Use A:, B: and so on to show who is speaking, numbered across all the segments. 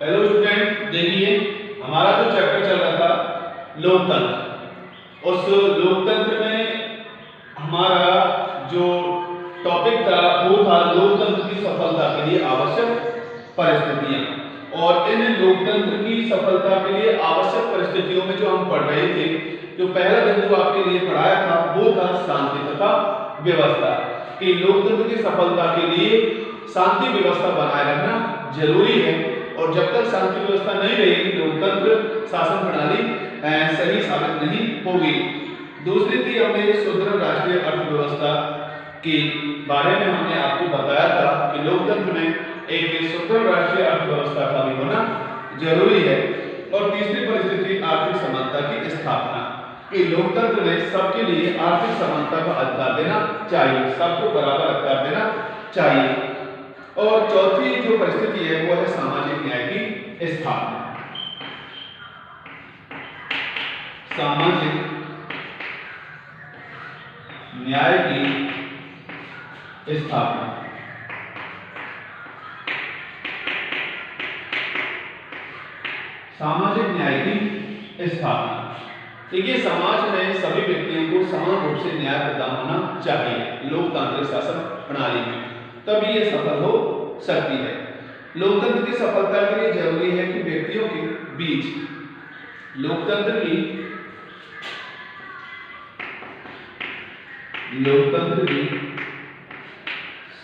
A: Hello student, देखिए हमारा जो चैप्टर चल रहा था लोकतंत्र, उस लोकतंत्र में हमारा जो टॉपिक था वो था लोकतंत्र की सफलता के लिए आवश्यक परिस्थितियां। और इन लोकतंत्र की सफलता के लिए आवश्यक परिस्थितियों में जो हम पढ़ रहे थे, जो पहला बिंदु आपके लिए पढ़ाया था वो था शांति तथा व्यवस्था। कि लोकतंत्र की सफलता के लिए शांति व्यवस्था बनाए रखना जरूरी है, और जब तक शांति व्यवस्था नहीं रहेगी लोकतंत्र शासन प्रणाली सही साबित नहीं होगी। दूसरी थी हमने सुदृढ़ राष्ट्रीय अर्थव्यवस्था के बारे में हमने आपको बताया था कि लोकतंत्र में एक सुदृढ़ राष्ट्रीय अर्थव्यवस्था का भी होना जरूरी है। और तीसरी परिस्थिति आर्थिक समानता की स्थापना, कि लोकतंत्र में सबके लिए आर्थिक समानता का अधिकार देना चाहिए, सबको बराबर अधिकार देना चाहिए। और चौथी जो परिस्थिति है वो है सामाजिक न्याय की स्थापना। सामाजिक न्याय की स्थापना। सामाजिक न्याय की स्थापना, देखिए समाज में सभी व्यक्तियों को समान रूप से न्याय प्रदान होना चाहिए लोकतांत्रिक शासन प्रणाली में, तभी ये सफल हो सकती है। लोकतंत्र की सफलता के लिए जरूरी है कि व्यक्तियों के बीच लोकतंत्र की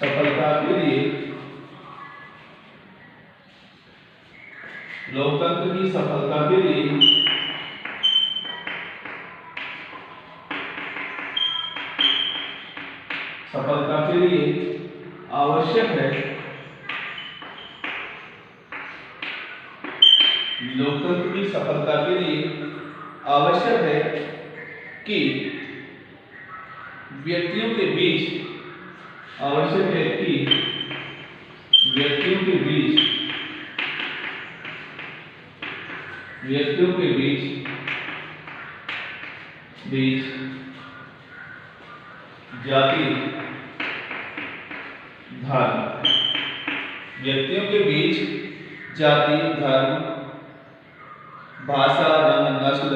A: सफलता के लिए लोकतंत्र की सफलता के लिए आवश्यक है लोकतंत्र की सफलता के लिए आवश्यक है कि व्यक्तियों के बीच जाति धर्म, व्यक्तियों के बीच जाति धर्म भाषा रंग नस्ल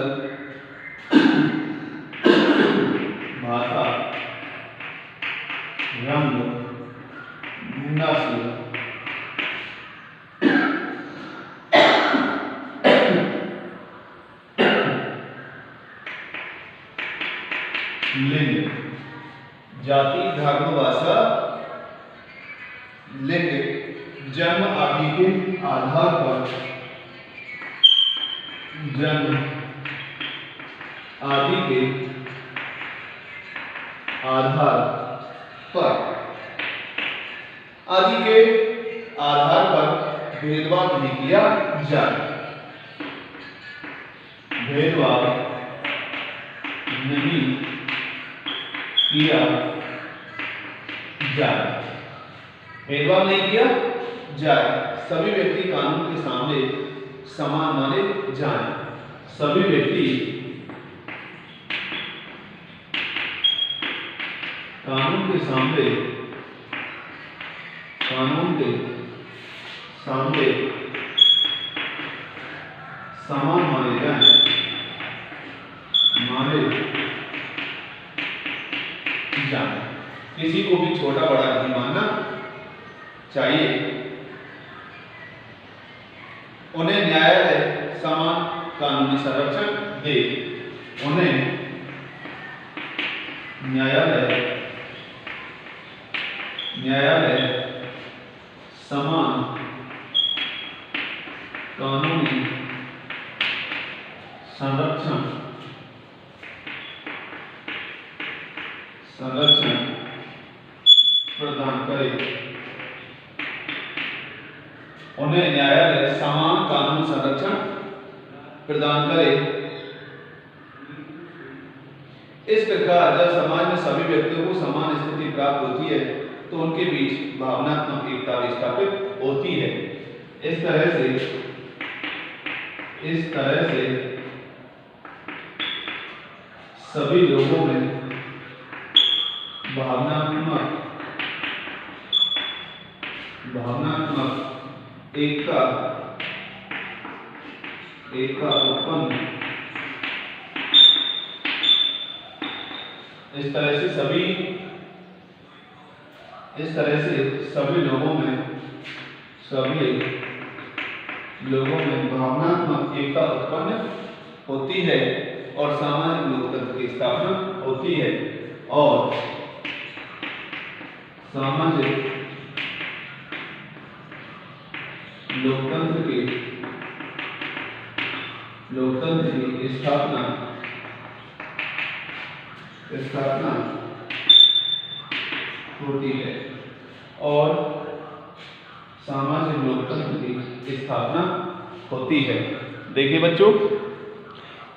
A: लिंग, जाति धर्म भाषा लिंग जन्म आदि के आधार पर भेदभाव नहीं किया जाए। भेदभाव नहीं किया जाए। सभी व्यक्ति कानून के सामने समान माने जाएं। सभी व्यक्ति कानून के सामने समान माने जाएं। किसी को भी छोटा बड़ा नहीं मानना चाहिए। उन्हें न्यायालय समान कानूनी संरक्षण दे। न्यायालय समान कानूनी संरक्षण प्रदान करे। उन्हें न्यायालय समान कानून संरक्षण प्रदान करे। इस प्रकार जब समाज में सभी व्यक्तियों को समान स्थिति प्राप्त होती है तो उनके बीच भावनात्मक एकता स्थापित होती है। इस तरह से सभी लोगों में भावनात्मक एकता एकता उत्पन्न, इस तरह से सभी लोगों में भावनात्मक एकता उत्पन्न होती है और सामाजिक लोकतंत्र की स्थापना होती है और सामाजिक लोकतंत्र की स्थापना होती है और सामाजिक लोकतंत्र की स्थापना होती है। देखिए बच्चों,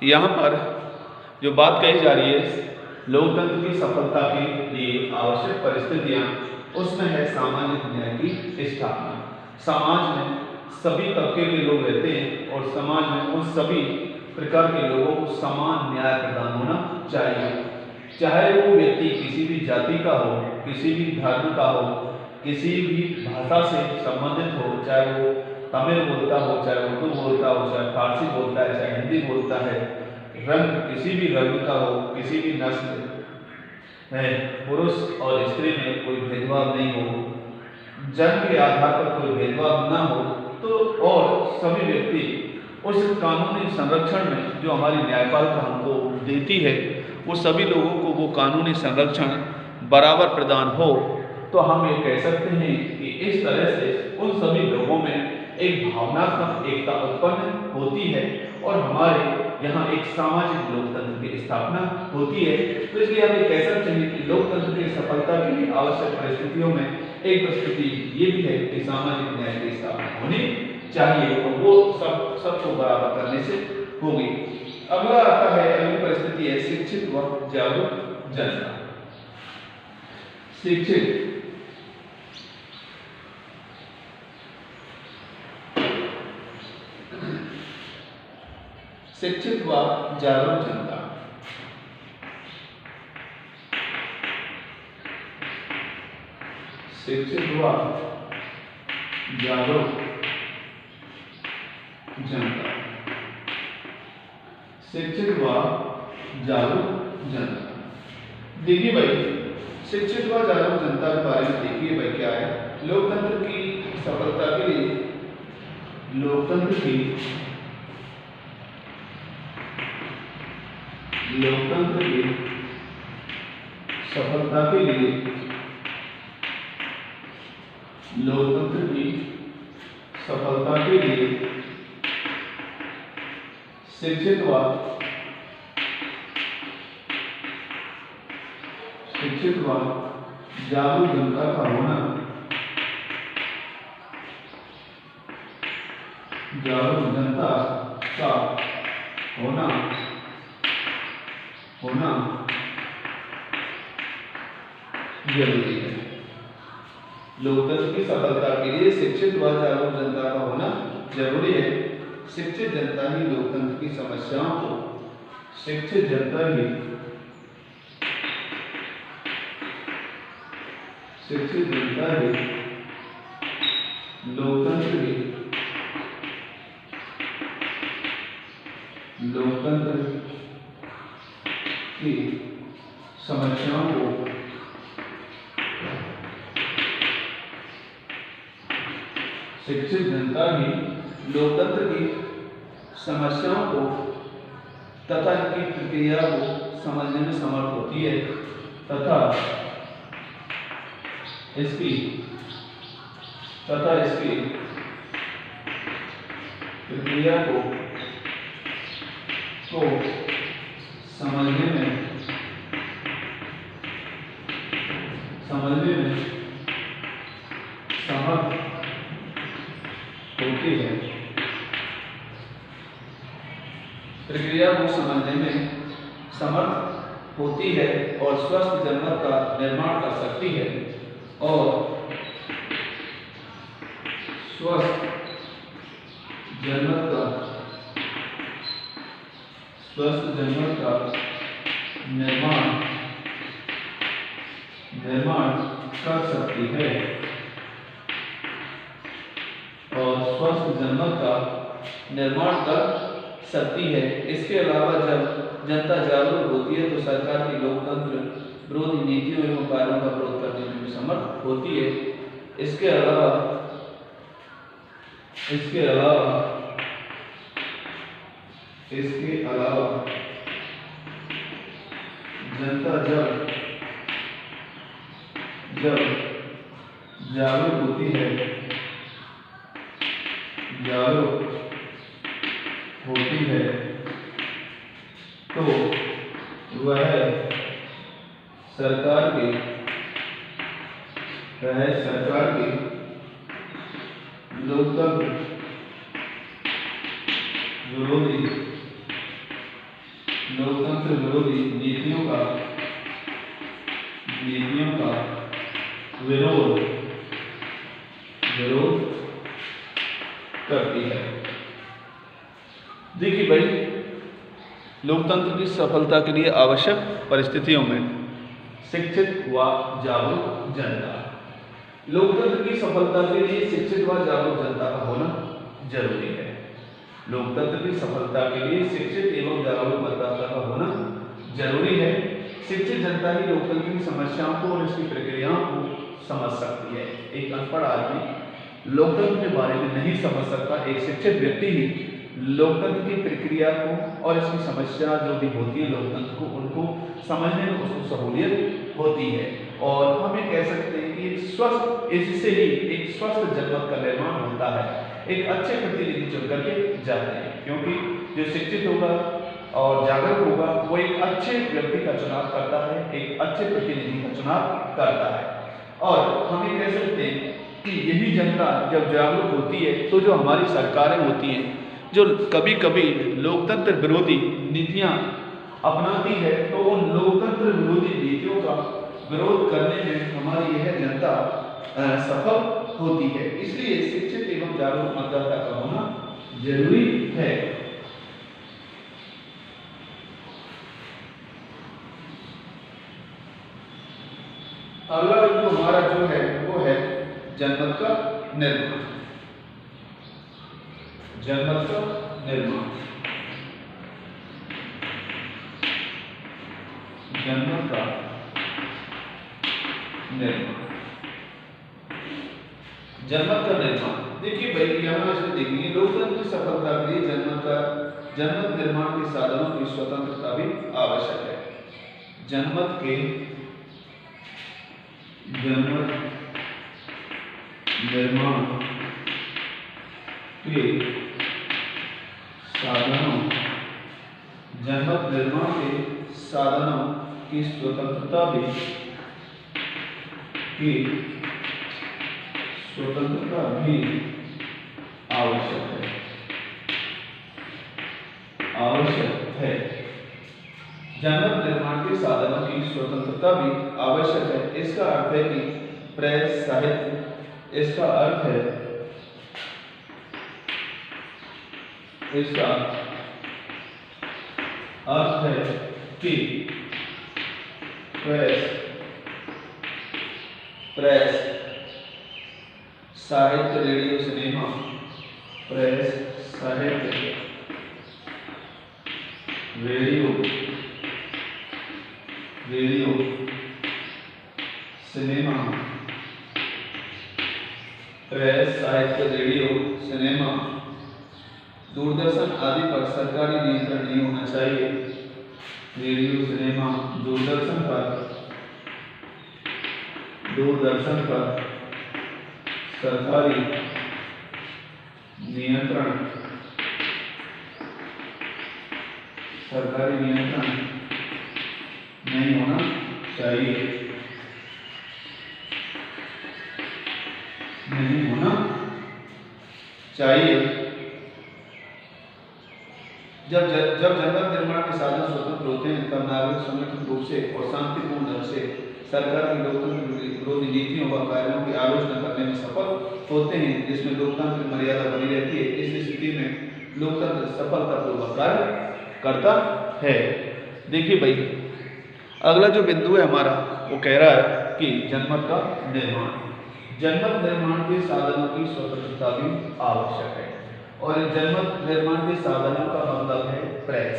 A: यहाँ पर जो बात कही जा रही है लोकतंत्र की सफलता के लिए आवश्यक परिस्थितियां, उसमें है सामाजिक न्याय की स्थापना। समाज में सभी तबके के लोग रहते हैं और समाज में उन सभी प्रकार के लोगों को समान न्याय प्रदान होना चाहिए, चाहे वो व्यक्ति किसी भी जाति का हो, किसी भी धर्म का हो, किसी भी भाषा से संबंधित हो, चाहे वो तमिल बोलता हो, चाहे उर्दू बोलता हो, चाहे फारसी बोलता है, चाहे हिंदी बोलता है, रंग किसी भी रंग का हो, किसी भी नस्ल है, पुरुष और स्त्री में कोई भेदभाव नहीं हो, जन्म के आधार पर कोई भेदभाव ना हो, तो और सभी व्यक्ति उस कानूनी संरक्षण में जो हमारी न्यायपालिका हमको देती है, वो सभी लोगों को वो कानूनी संरक्षण बराबर प्रदान हो, तो हम ये कह सकते हैं कि इस तरह से उन सभी लोगों में एक भावनात्मक एकता उत्पन्न होती है और हमारे यहाँ एक सामाजिक लोकतंत्र की स्थापना होती है। तो इसलिए हम ये कह सकते हैं कि लोकतंत्र की सफलता के लिए आवश्यक परिस्थितियों में एक परिस्थिति ये भी है कि सामाजिक न्याय की स्थापना होनी चाहिए और वो सबको बराबर करने से होगी। अगला आता है, अगली परिस्थिति है शिक्षित व जागरूक जनता। शिक्षित व जागरूक जनता। शिक्षित व जागरूक जनता। शिक्षित व जागरूक जनता। देखिए भाई, शिक्षित व जागरूक जनता के बारे में देखिए भाई क्या है। लोकतंत्र की सफलता के लिए लोकतंत्र की सफलता के लिए शिक्षित व जागरूक जनता का होना जरूरी है। लोकतंत्र की सफलता के लिए शिक्षित व जागरूक जनता का होना जरूरी है। शिक्षित जनता ही लोकतंत्र की समस्याओं को लोकतंत्र की समस्याओं को शिक्षित जनता ही लोकतंत्र की समस्याओं को तथा इनकी प्रक्रिया को समझने में समर्थ होती है तथा इसकी प्रक्रिया को समझने में समर्थ होती है। प्रक्रिया को समझने में समर्थ होती है और स्वस्थ जनमत का निर्माण कर सकती है और स्वस्थ जनमत का निर्माण कर सकती है और स्वस्थ जनमत का निर्माण कर सकती है। इसके अलावा जब जनता जागरूक होती है तो सरकार की लोकतंत्र विरोधी नीतियों एवं कार्यों का विरोध करने में भी समर्थ होती है। इसके अलावा इसके अलावा इसके अलावा जनता जब जागरूक होती है तो वह सरकार के लोकतंत्र विरोधी नीतियों का विरोध करती है। देखिए भाई, लोकतंत्र की सफलता के लिए आवश्यक परिस्थितियों में शिक्षित व जागरूक जनता। लोकतंत्र की सफलता के लिए शिक्षित व जागरूक जनता का होना जरूरी है। लोकतंत्र की सफलता के लिए शिक्षित एवं जागरूक मतदाता का होना जरूरी है। शिक्षित जनता ही लोकतंत्र की समस्याओं को और इसकी प्रक्रियाओं को समझ सकती है। एक अनपढ़ आदमी लोकतंत्र के बारे में नहीं समझ सकता। एक शिक्षित व्यक्ति ही लोकतंत्र की प्रक्रिया को और इसकी समस्या जो भी होती है लोकतंत्र को, उनको समझने में उसको सहूलियत होती है। और हम ये कह सकते हैं कि इससे ही एक स्वस्थ जनमत का निर्माण होता है। एक अच्छे प्रतिनिधि चुन करके जाते हैं, क्योंकि जो शिक्षित होगा और जागरूक होगा वो एक अच्छे व्यक्ति का चुनाव करता है, एक अच्छे प्रतिनिधि का चुनाव करता है। और हम ये कह सकते हैं कि यही जनता जब जागरूक होती है तो जो हमारी सरकारें होती हैं, जो कभी कभी लोकतंत्र विरोधी नीतियां अपनाती है, तो उन लोकतंत्र विरोधी नीतियों का विरोध करने में हमारी यह जनता सफल होती है। इसलिए शिक्षित एवं जागरूक मतदाता का होना जरूरी है। अगला बिंदु हमारा जो है वो है जनमत का निर्माण। जनमत का निर्माण देखिए भाई, यहाँ इसमें देखेंगे लोकतंत्र की सफलता के लिए जनमत निर्माण के साधनों की स्वतंत्रता भी आवश्यक है। जनमत निर्माण के साधनों की स्वतंत्रता भी आवश्यक है। जनमत निर्माण के साधनों की स्वतंत्रता भी आवश्यक है। इसका अर्थ है कि प्रेस, साहित्य, इसका अर्थ है कि प्रेस, साहित्य, रेडियो, सिनेमा, प्रेस, साहित्य, रेडियो, सिनेमा, प्रेस, साहित्य, रेडियो, सिनेमा, दूरदर्शन आदि पर सरकारी नियंत्रण नहीं होना चाहिए। रेडियो, सिनेमा, दूरदर्शन पर सरकारी नियंत्रण नहीं होना चाहिए। जब जनमत निर्माण के साधन स्वतंत्र होते हैं तब नागरिक संगठित रूप से और शांतिपूर्ण ढंग से सरकार की लोकतंत्र विरोधी नीतियों व कार्यों की आलोचना करने में सफल होते हैं, जिसमें लोकतंत्र की मर्यादा बनी रहती है। इस स्थिति में लोकतंत्र सफलतापूर्वक कार्य करता है। देखिए भाई, अगला जो बिंदु है हमारा वो कह रहा है कि जनमत का निर्माण के साधनों की स्वतंत्रता भी आवश्यक है। और जनमत निर्माण के साधनों का मतलब है प्रेस,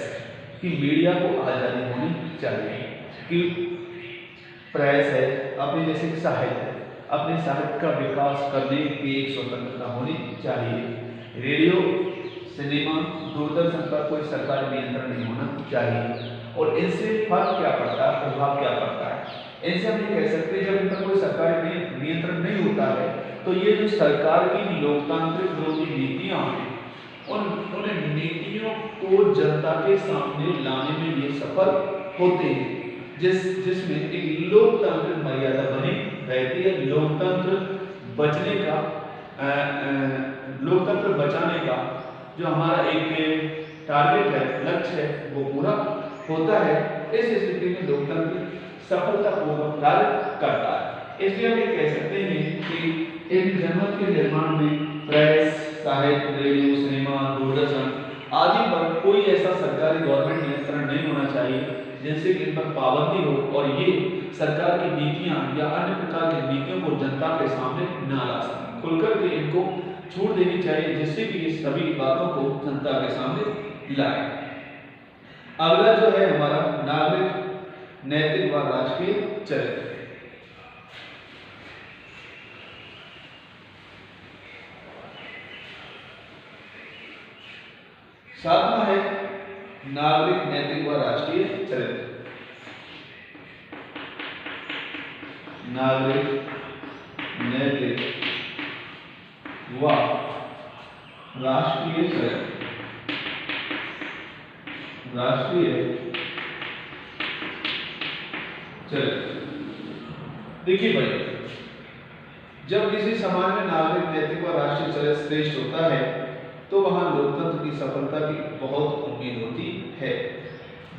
A: कि मीडिया को आज़ादी होनी चाहिए, कि प्रेस है अपने जैसे साहित्य, अपने साहित्य का विकास करने की एक स्वतंत्रता होनी चाहिए। रेडियो, सिनेमा, दूरदर्शन पर कोई सरकारी नियंत्रण नहीं होना चाहिए। और इनसे फर्क क्या पड़ता है, प्रभाव क्या पड़ता है? इनसे हम ये कह सकते हैं जब इन पर कोई सरकारी नियंत्रण नहीं होता है तो ये जो सरकार की लोकतांत्रिक विरोधी नीतियां हैं उन नीतियों को जनता के सामने लाने में ये सफल होते हैं, जिसमें एक लोकतांत्रिक मर्यादा बनी रहती है। लोकतंत्र बचाने का जो हमारा एक टारगेट है, लक्ष्य है, वो पूरा होता है। इस स्थिति में लोकतंत्र सफलतापूर्वक कार्य करता है। इसलिए हम ये कह सकते हैं कि एक जनमत के निर्माण में प्रेस, साहित्य, रेडियो, सिनेमा, दूरदर्शन आदि पर कोई ऐसा सरकारी गवर्नमेंट नियंत्रण नहीं होना चाहिए जिनसे इन पर पाबंदी हो और ये सरकार की नीतियां या अन्य प्रकार की नीतियों को जनता के सामने न ला सकें। खुलकर के इनको छूट देनी चाहिए जिससे कि ये सभी बातों को जनता के सामने लाए। अगला जो है हमारा नागरिक नैतिक व राजकीय चरित्र। सातवां है नागरिक नैतिक व राष्ट्रीय चरित्र। नागरिक नैतिक व राष्ट्रीय चरित्र। राष्ट्रीय चरित्र। देखिए भाई, जब किसी समाज में नागरिक नैतिक व राष्ट्रीय चरित्र श्रेष्ठ होता है तो वहां लोकतंत्र की सफलता की बहुत उम्मीद होती है।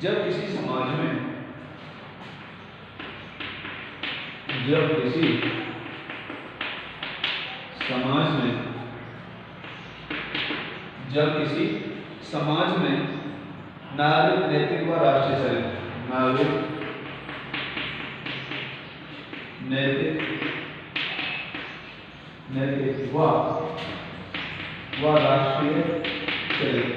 A: जब किसी समाज में नागरिक नैतिक व राष्ट्रीय चरित्र, नागरिक नैतिक व राष्ट्रीय चरित्र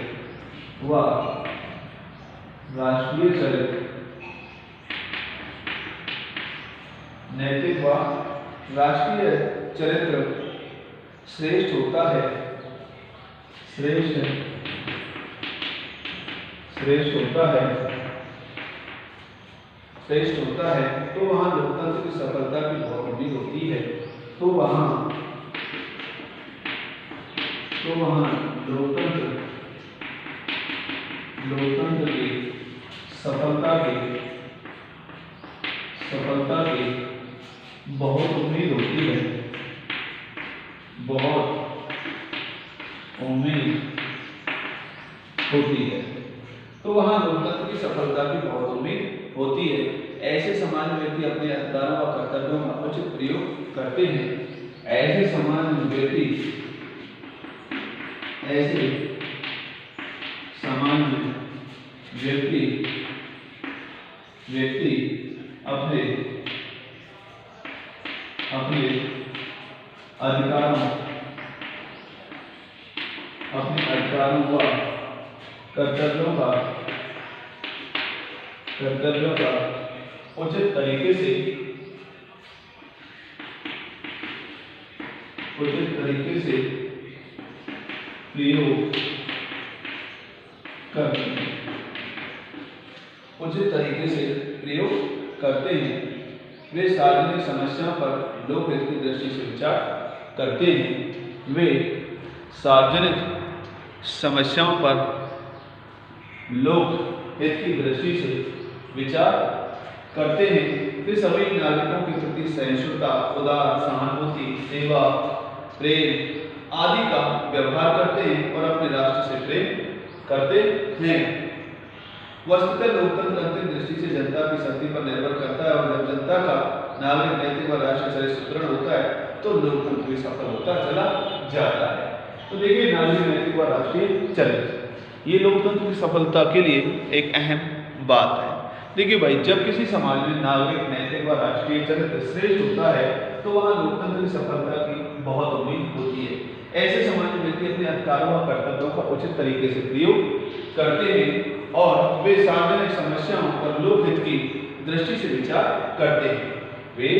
A: नैतिक व राष्ट्रीय चरित्र श्रेष्ठ होता है तो वहां लोकतंत्र की सफलता की बहुत उम्मीद होती है। तो वहां लोकतंत्र की सफलता की बहुत उम्मीद होती है। तो वहां लोकतंत्र की सफलता की बहुत उम्मीद होती है। ऐसे समाज में व्यक्ति अपने अधिकारों व कर्तव्यों का उचित प्रयोग करते हैं। ऐसे समाज में व्यक्ति अपने अधिकारों व कर्तव्यों का उचित तरीके से प्रयोग करते हैं। वे सार्वजनिक समस्याओं पर लोकहित की दृष्टि से विचार करते हैं। वे सार्वजनिक समस्याओं पर लोकहित की दृष्टि से विचार करते हैं। वे सभी नागरिकों के प्रति सहिष्णुता, उदार, सहानुभूति, सेवा, प्रेम आदि का व्यवहार करते हैं और अपने राष्ट्र से प्रेम करते हैं। वस्तुतः लोकतंत्र अंतिम दृष्टि से जनता की शक्ति पर निर्भर करता है और जब जनता का नागरिक नैतिक व राष्ट्रीय चरित्र सुदृढ़ होता है तो लोकतंत्र भी सफल होता चला जाता है। तो देखिए, नागरिक नैतिक व राष्ट्रीय चरित्र ये लोकतंत्र की सफलता के लिए एक अहम बात है। देखिए भाई, जब किसी समाज में नागरिक नैतिक व राष्ट्रीय चरित्र श्रेष्ठ होता है तो वहाँ लोकतंत्र की सफलता की बहुत उम्मीद होती है। ऐसे समय में व्यक्ति अपने अधिकारों व कर्तव्यों का उचित तरीके से प्रयोग करते हैं और वे सार्वजनिक समस्याओं और लोकहित की दृष्टि से विचार करते हैं। वे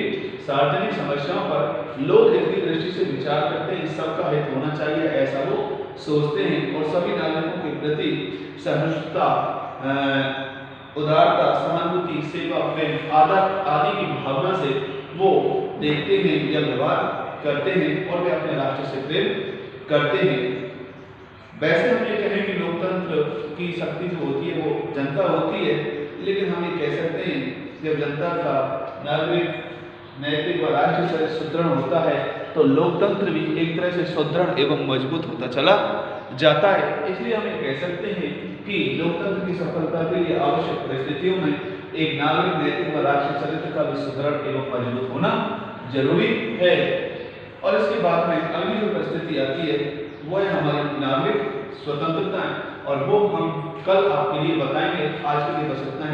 A: सार्वजनिक समस्याओं पर लोकहित की दृष्टि से विचार करते हैं, सबका हित होना चाहिए ऐसा वो सोचते हैं और सभी नागरिकों के प्रति सहिष्णुता, उदारता, सहानुभूति, सेवा, प्रेम, आदर आदि की भावना से वो देखते हैं या व्यवहार करते हैं और वे अपने राष्ट्र से प्रेम करते हैं। वैसे हम ये कहें कि लोकतंत्र की शक्ति जो होती है वो जनता होती है, लेकिन हम ये कह सकते हैं जब जनता का नागरिक नैतिक व राष्ट्र से सुदृढ़ होता है तो लोकतंत्र भी एक तरह से सुदृढ़ एवं मजबूत होता चला जाता है। इसलिए हम ये कह सकते हैं कि लोकतंत्र की सफलता के लिए आवश्यक परिस्थितियों में एक नागरिक नैतिक व राष्ट्रीय चरित्र का भी सुदृढ़ एवं मजबूत होना जरूरी है। और इसके बाद में अगली जो परिस्थिति आती है वो है हमारी नागरिक स्वतंत्रता, और वो हम कल आपके लिए बताएंगे। आज के लिए बस इतना है।